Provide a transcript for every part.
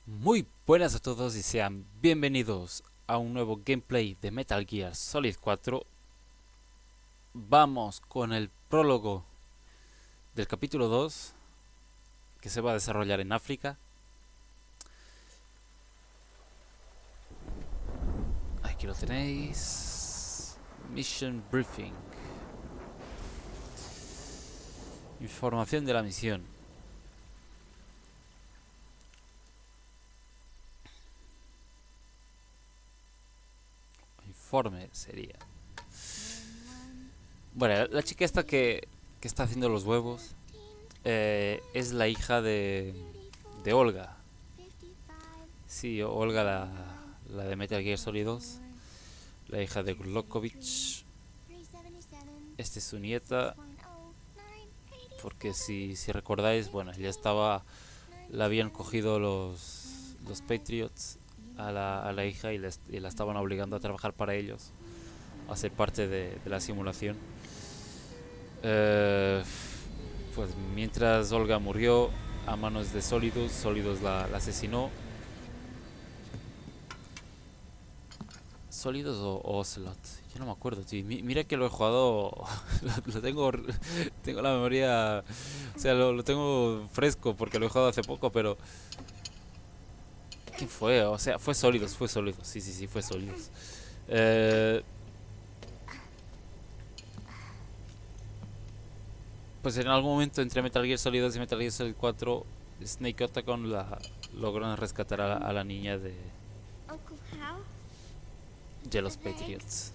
Muy buenas a todos y sean bienvenidos a un nuevo gameplay de Metal Gear Solid 4. Vamos con el prólogo del capítulo 2 que se va a desarrollar en África. Aquí lo tenéis. Mission Briefing. Información de la misión. Informe sería. Bueno, la chica esta que está haciendo los huevos es la hija de Olga. Sí, Olga, la de Metal Gear Solid 2, la hija de Glockovich. Esta es su nieta, porque si recordáis, bueno, ya estaba, la habían cogido los Patriots a la hija y la estaban obligando a trabajar para ellos, a ser parte de la simulación. Eh, pues mientras Olga murió a manos de Solidus, Solidus la asesinó. ¿Sólidos o Ocelot? Yo no me acuerdo, tío. Mira que lo he jugado. Lo tengo. Tengo la memoria. O sea, lo tengo fresco porque lo he jugado hace poco, pero. ¿Quién fue? O sea, fue Sólidos, fue Sólidos. Sí, sí, sí, fue Sólidos. Eh, pues en algún momento entre Metal Gear Solid 2 y Metal Gear Solid 4, Snake y Otacon logran rescatar a la niña de los Patriots.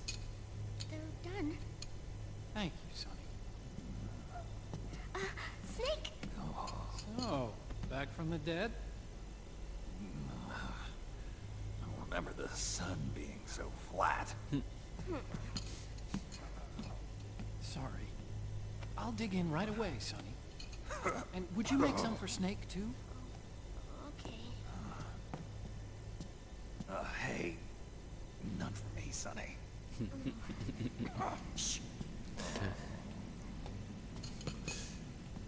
Thank you, Sonny. Snake! So, back from the dead? I remember the sun being so flat. Sorry. I'll dig in right away, Sonny. And would you make some for Snake, too? Okay. Hey, none for me, Sonny.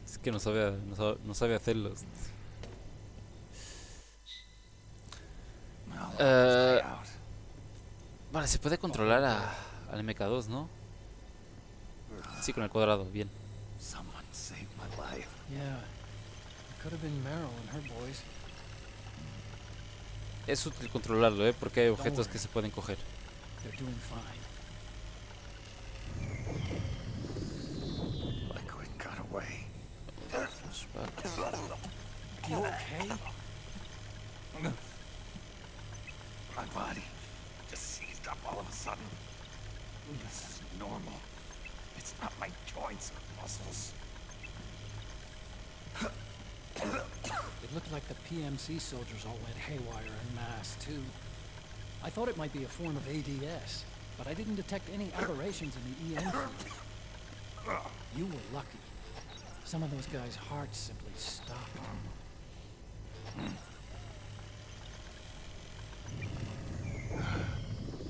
Es que no sabe hacerlos. Stay out. Vale, se puede controlar al MK2, ¿no? Sí, con el cuadrado, bien. Someone saved my life. Yeah. It could have been Meryl and her boys. Es útil controlarlo, porque hay objetos que se pueden coger. They're doing fine. I couldn't got away. You okay? My body just seized up all of a sudden. This isn't normal. It's not my joints or muscles. It looked like the PMC soldiers all went haywire en masse, too. I thought it might be a form of ADS, but I didn't detect any aberrations in the EM field. You were lucky. Some of those guys' hearts simply stopped.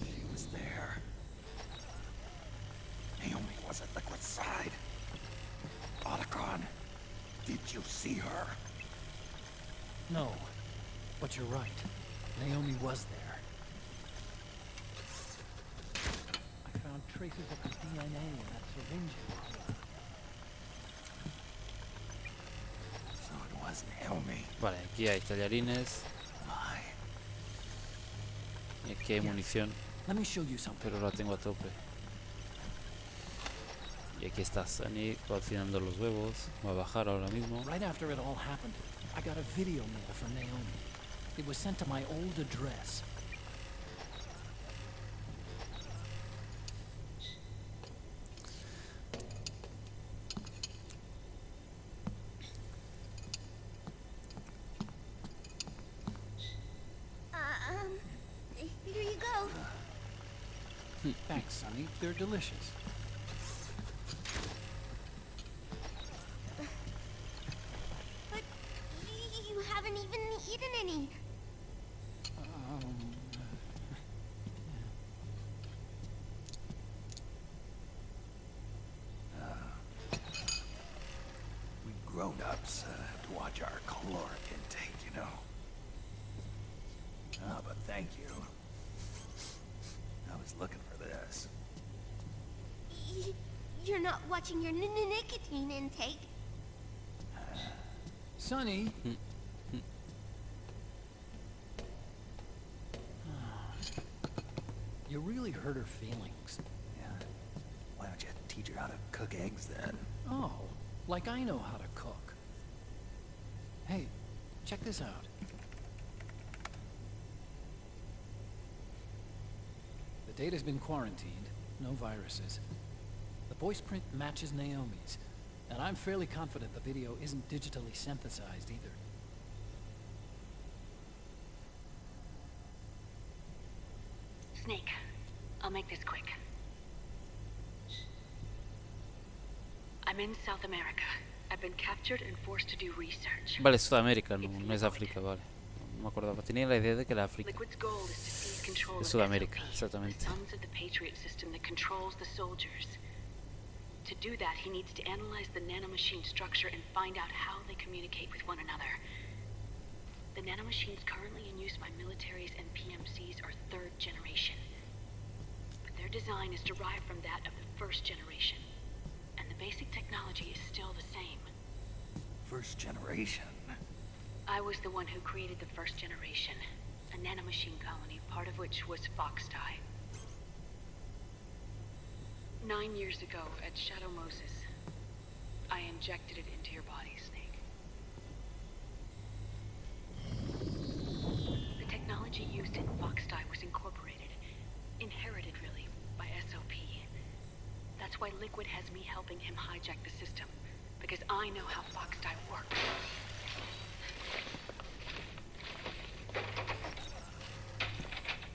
She was there. Naomi was at Liquid's side. Otacon, did you see her? No, but you're right. Naomi was there. I found traces of her DNA in that syringe. So it was Naomi. Vale, aquí hay tallarines My. y aquí hay munición, Let me show you something. pero la tengo a tope. Y aquí está Sunny cocinando los huevos. Va a bajar ahora mismo. Right after it all happened, I got a video mail from Naomi. It was sent to my old address. Here you go. Thanks, Sonny. They're delicious. But you haven't even eaten any. We grown-ups have to watch our caloric intake, you know. thank you. I was looking for this. You're not watching your nicotine intake. Sonny. You really hurt her feelings. Yeah. Why don't you teach her how to cook eggs then? Oh, like I know how to cook. Hey, check this out. The data's been quarantined, no viruses. The voice print matches Naomi's, and I'm fairly confident the video isn't digitally synthesized either. Snake, I'll make this quick. I'm in South America. I've been captured and forced to do research. Vale, Sudamérica, no es África, vale. No me acordaba, tenía la idea de que era África. Liquid's goal is to seize control Es of Sudamérica, SOP, exactamente. the sons of the Patriot system that controls the soldiers. To do that, he needs to analyze the nanomachine structure and find out how they communicate with one another. The nanomachines currently in use by militaries and PMCs are third generation. But their design is derived from that of the first generation. And the basic technology is still the same. First generation. I was the one who created the first generation, a nanomachine colony, part of which was Foxdie. 9 years ago, at Shadow Moses, I injected it into your body, Snake. The technology used in Foxdie was incorporated, inherited really, by SOP. That's why Liquid has me helping him hijack the system, because I know how Foxdie works.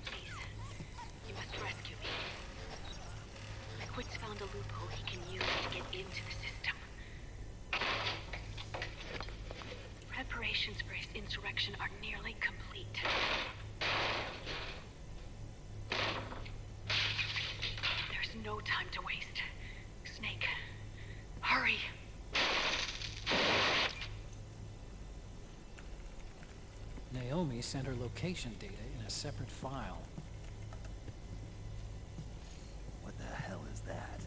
Please, you must rescue me. Liquid's found a loophole he can use to get into the system. Preparations for his insurrection are nearly complete. There's no time to waste. Snake, hurry! Naomi sent her location data in a separate file. What the hell is that?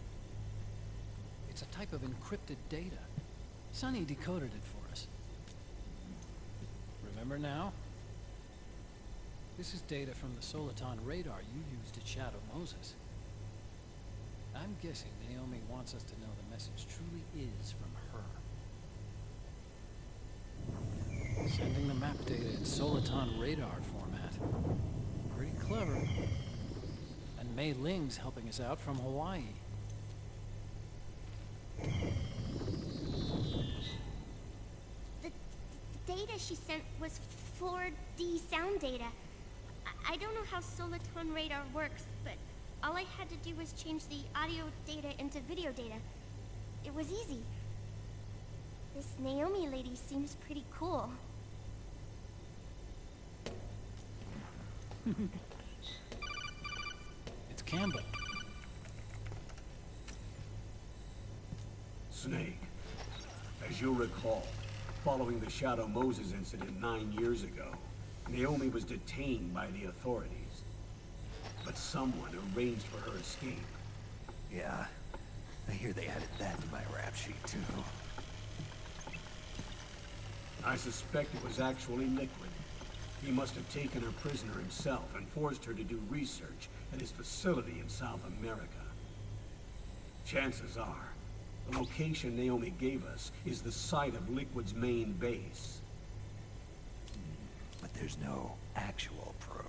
It's a type of encrypted data. Sonny decoded it for us. Remember now? This is data from the Soliton radar you used at Shadow Moses. I'm guessing Naomi wants us to know the message truly is from her. Sending the map data in Soliton radar format. Pretty clever. And Mei Ling's helping us out from Hawaii. The data she sent was 4D sound data. I don't know how Soliton radar works, but all I had to do was change the audio data into video data. It was easy. This Naomi lady seems pretty cool. It's Campbell. Snake, as you'll recall, following the Shadow Moses incident 9 years ago, Naomi was detained by the authorities. But someone arranged for her escape. Yeah. I hear they added that to my rap sheet, too. I suspect it was actually Liquid. He must have taken her prisoner himself and forced her to do research at his facility in South America. Chances are, the location Naomi gave us is the site of Liquid's main base. But there's no actual proof.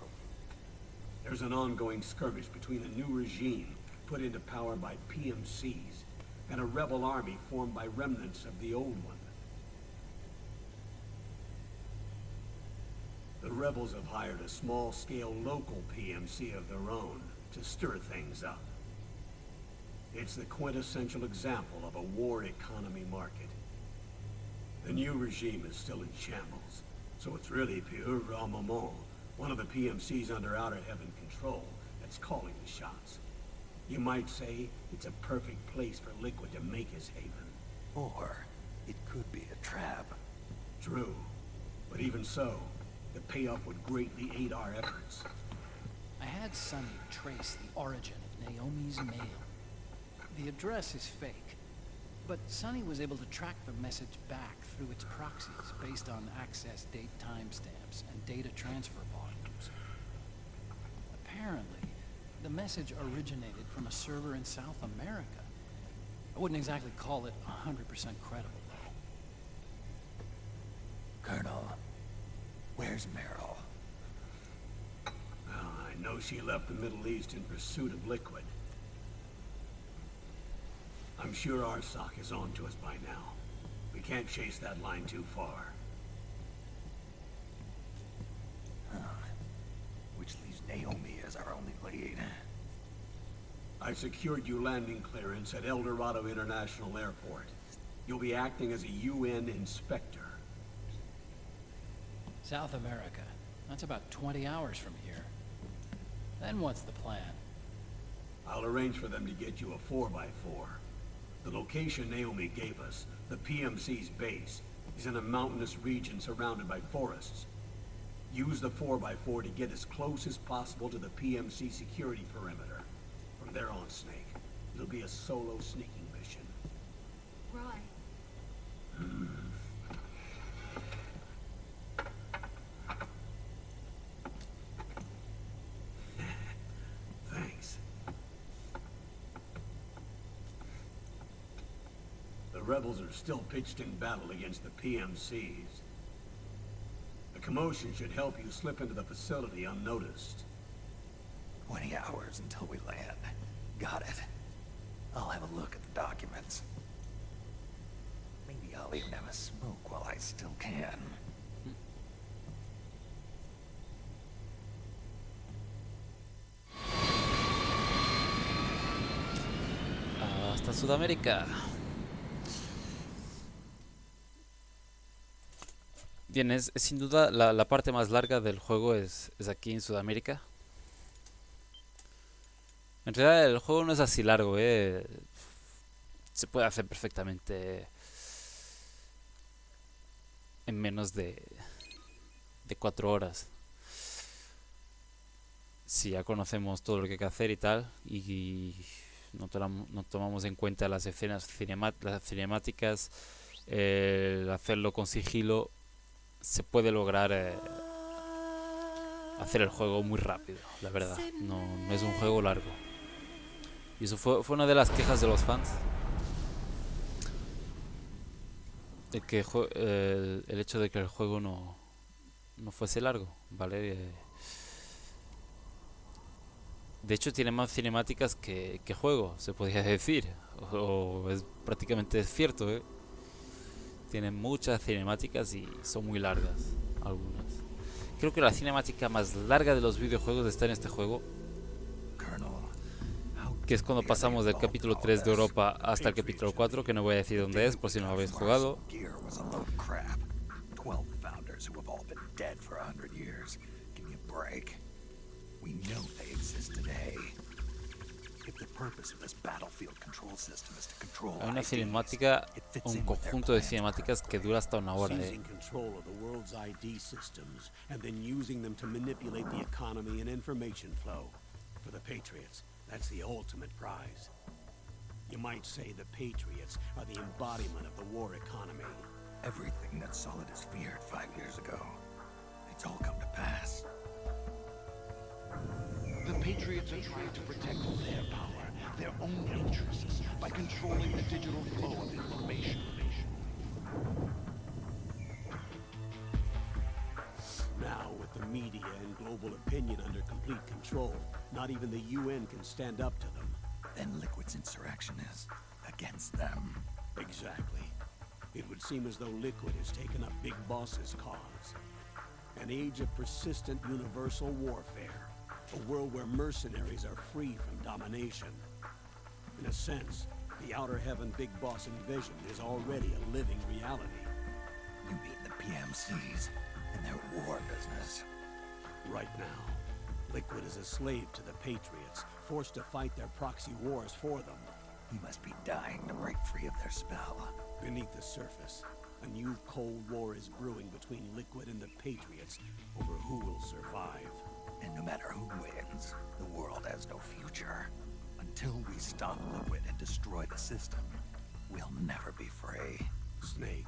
There's an ongoing skirmish between a new regime put into power by PMCs and a rebel army formed by remnants of the old one. The rebels have hired a small-scale local PMC of their own to stir things up. It's the quintessential example of a war economy market. The new regime is still in shambles, so it's really pure moment, one of the PMCs under Outer Heaven control, that's calling the shots. You might say it's a perfect place for Liquid to make his haven. Or it could be a trap. True, but even so, The payoff would greatly aid our efforts. I had Sonny trace the origin of Naomi's mail. The address is fake, but Sonny was able to track the message back through its proxies based on access date timestamps and data transfer volumes. Apparently, the message originated from a server in South America. I wouldn't exactly call it 100% credible, though. Colonel, where's Meryl? Well, I know she left the Middle East in pursuit of liquid. I'm sure our sock is on to us by now. We can't chase that line too far. Which leaves Naomi as our only lead. I've secured you landing clearance at El Dorado International Airport. You'll be acting as a UN inspector. South America. That's about 20 hours from here. Then what's the plan? I'll arrange for them to get you a 4x4. The location Naomi gave us, the PMC's base, is in a mountainous region surrounded by forests. Use the 4x4 to get as close as possible to the PMC security perimeter. From there on, Snake, it'll be a solo sneaking mission. Roy. Thanks. The rebels are still pitched in battle against the PMCs. The commotion should help you slip into the facility unnoticed. 20 hours until we land. Got it. I'll have a look at the documents. Maybe I'll even have a smoke while I still can. Hasta Sudamérica. Bien, es sin duda la parte más larga del juego es aquí en Sudamérica. En realidad el juego no es así largo, se puede hacer perfectamente en menos de 4 horas. Si ya conocemos todo lo que hay que hacer y tal, y no tomamos en cuenta las escenas las cinemáticas, el hacerlo con sigilo, se puede lograr hacer el juego muy rápido, la verdad. No es un juego largo. Y eso fue una de las quejas de los fans. El hecho de que el juego no fuese largo, ¿vale? De hecho tiene más cinemáticas que juego, se podría decir. O es prácticamente cierto, ¿eh? Tiene muchas cinemáticas y son muy largas, algunas. Creo que la cinemática más larga de los videojuegos está en este juego, que es cuando pasamos del capítulo 3 de Europa hasta el capítulo 4, que no voy a decir dónde es por si no lo habéis jugado. Hay una cinemática, un conjunto de cinemáticas que dura hasta 1 hora. Seizing control of the world's ID systems and then using them to manipulate the economy and information flow. For the Patriots, that's the ultimate prize. You might say the Patriots are the embodiment of the war economy. Everything that Solid has feared 5 years ago, it's all come to pass. The Patriots are trying to protect their power, their own interests, by controlling the digital flow of information. Now, with the media and global opinion under complete control, not even the UN can stand up to them. Then Liquid's insurrection is against them. Exactly. It would seem as though Liquid has taken up Big Boss's cause. An age of persistent universal warfare. A world where mercenaries are free from domination. In a sense, the Outer Heaven Big Boss invasion is already a living reality. You mean the PMCs and their war business? Right now, Liquid is a slave to the Patriots, forced to fight their proxy wars for them. He must be dying to break free of their spell. Beneath the surface, A new Cold War is brewing between Liquid and the Patriots over who will survive. And no matter who wins, the world has no future. Until we stop Liquid and destroy the system, we'll never be free. Snake,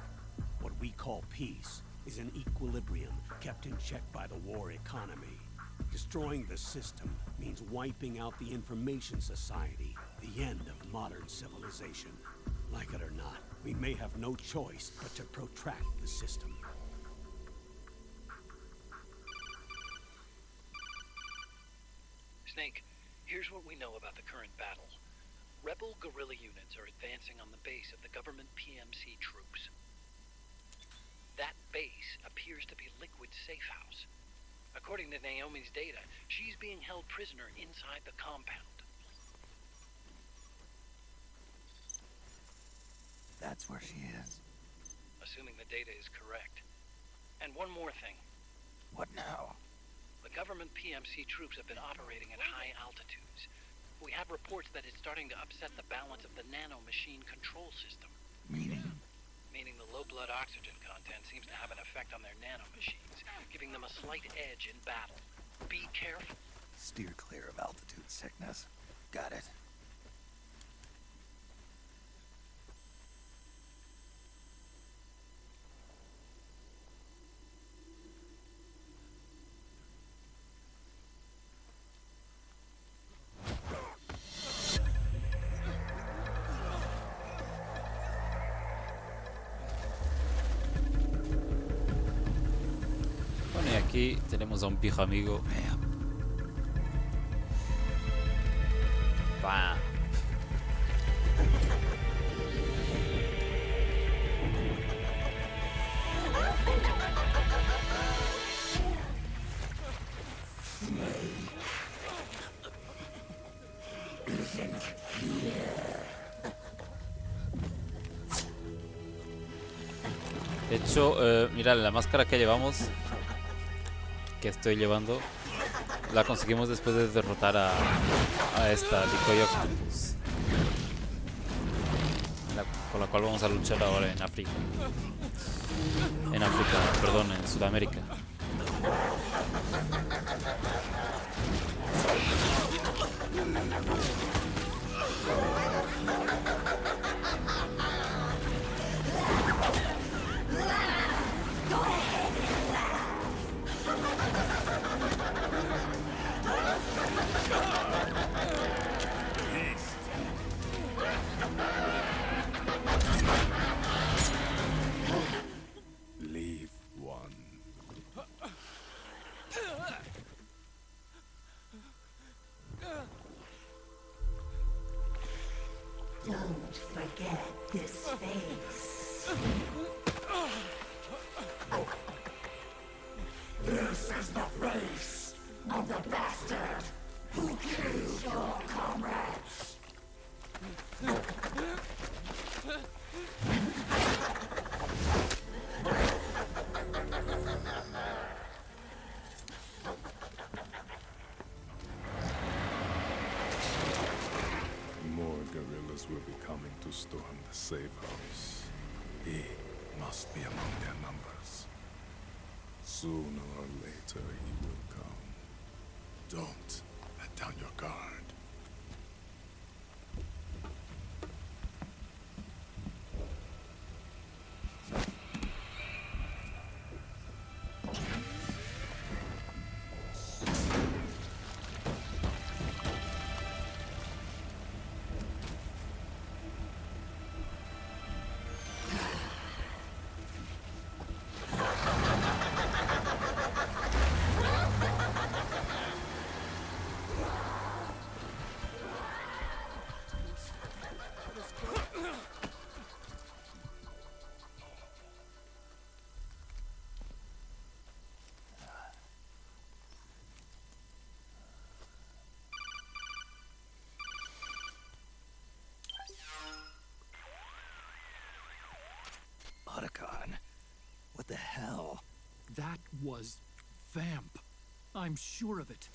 what we call peace is an equilibrium kept in check by the war economy. Destroying the system means wiping out the information society, the end of modern civilization. Like it or not, we may have no choice but to protract the system. Snake, here's what we know about the current battle. Rebel guerrilla units are advancing on the base of the government PMC troops. That base appears to be Liquid's safe house. According to Naomi's data, she's being held prisoner inside the compound. That's where she is. Assuming the data is correct. And one more thing. What now? The government PMC troops have been operating at high altitudes. We have reports that it's starting to upset the balance of the nano-machine control system. Meaning? Meaning the low blood oxygen content seems to have an effect on their nano-machines, giving them a slight edge in battle. Be careful. Steer clear of altitude sickness. Got it. Bueno, y aquí tenemos a un viejo amigo. Bam. De hecho, mira, la máscara que llevamos, que estoy llevando, la conseguimos después de derrotar a esta Decoy Octopus, con la cual vamos a luchar ahora en África. Perdón, en Sudamérica. Leave one. Don't forget this face. This is the face of the bastard who killed your comrades. More guerrillas will be coming to storm the safe house. He must be among their numbers. Sooner or later he will come. Don't let down your guard. Otacon. What the hell? That was Vamp. I'm sure of it.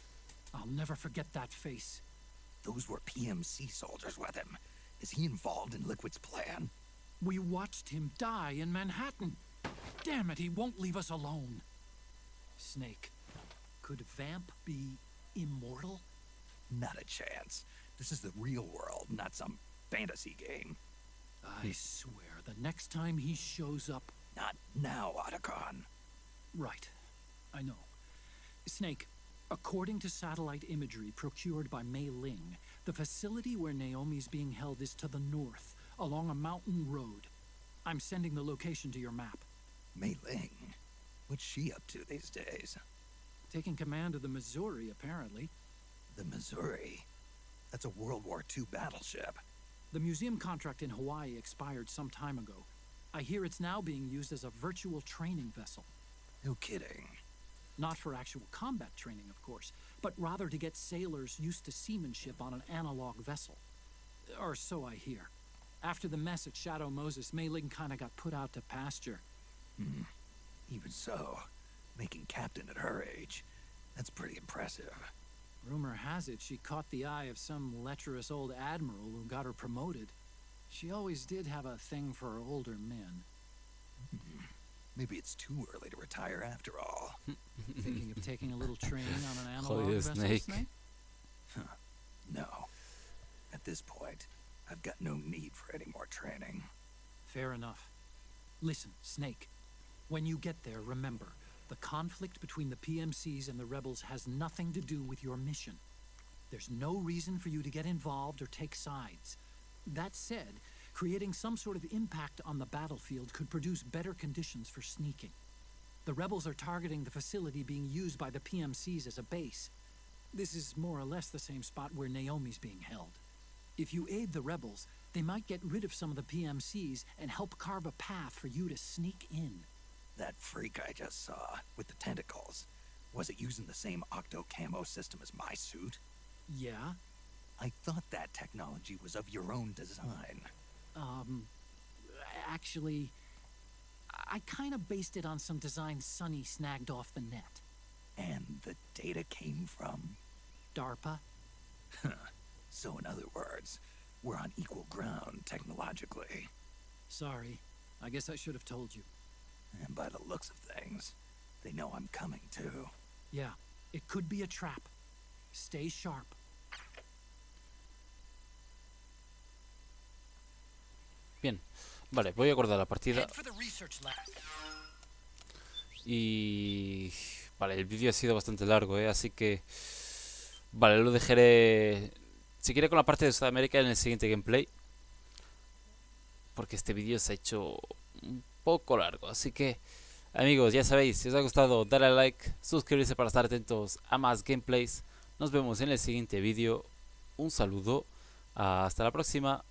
I'll never forget that face. Those were PMC soldiers with him. Is he involved in Liquid's plan? We watched him die in Manhattan. Damn it, he won't leave us alone. Snake, could Vamp be immortal? Not a chance. This is the real world, not some fantasy game. I swear, the next time he shows up... Not now, Otacon. Right. I know. Snake, according to satellite imagery procured by Mei Ling, the facility where Naomi's being held is to the north, along a mountain road. I'm sending the location to your map. Mei Ling? What's she up to these days? Taking command of the Missouri, apparently. The Missouri? That's a World War II battleship. The museum contract in Hawaii expired some time ago. I hear it's now being used as a virtual training vessel. No kidding. Not for actual combat training, of course, but rather to get sailors used to seamanship on an analog vessel. Or so I hear. After the mess at Shadow Moses, Mei Ling kinda got put out to pasture. Even so, making captain at her age, that's pretty impressive. Rumor has it she caught the eye of some lecherous old admiral who got her promoted. She always did have a thing for older men. Maybe it's too early to retire after all. Thinking of taking a little training on an analog Joder, vessel, Snake. No. At this point, I've got no need for any more training. Fair enough. Listen, Snake. When you get there, remember, the conflict between the PMCs and the rebels has nothing to do with your mission. There's no reason for you to get involved or take sides. That said, creating some sort of impact on the battlefield could produce better conditions for sneaking. The rebels are targeting the facility being used by the PMCs as a base. This is more or less the same spot where Naomi's being held. If you aid the rebels, they might get rid of some of the PMCs and help carve a path for you to sneak in. That freak I just saw, with the tentacles, was it using the same octo-camo system as my suit? Yeah? I thought that technology was of your own design. Actually, I kind of based it on some design Sonny snagged off the net. And the data came from? DARPA? So in other words, we're on equal ground technologically. Sorry, I guess I should have told you. And by the looks of things, they know I'm coming too. Yeah, it could be a trap. Stay sharp. Bien, vale, voy a guardar la partida. Head for the research lab. Y... Vale, el vídeo ha sido bastante largo, así que... Vale, lo dejaré... Si quiere con la parte de Sudamérica en el siguiente gameplay. Porque este vídeo se ha hecho un poco largo. Así que, amigos, ya sabéis, si os ha gustado, dale a like, suscribirse para estar atentos a más gameplays. Nos vemos en el siguiente vídeo. Un saludo. Hasta la próxima.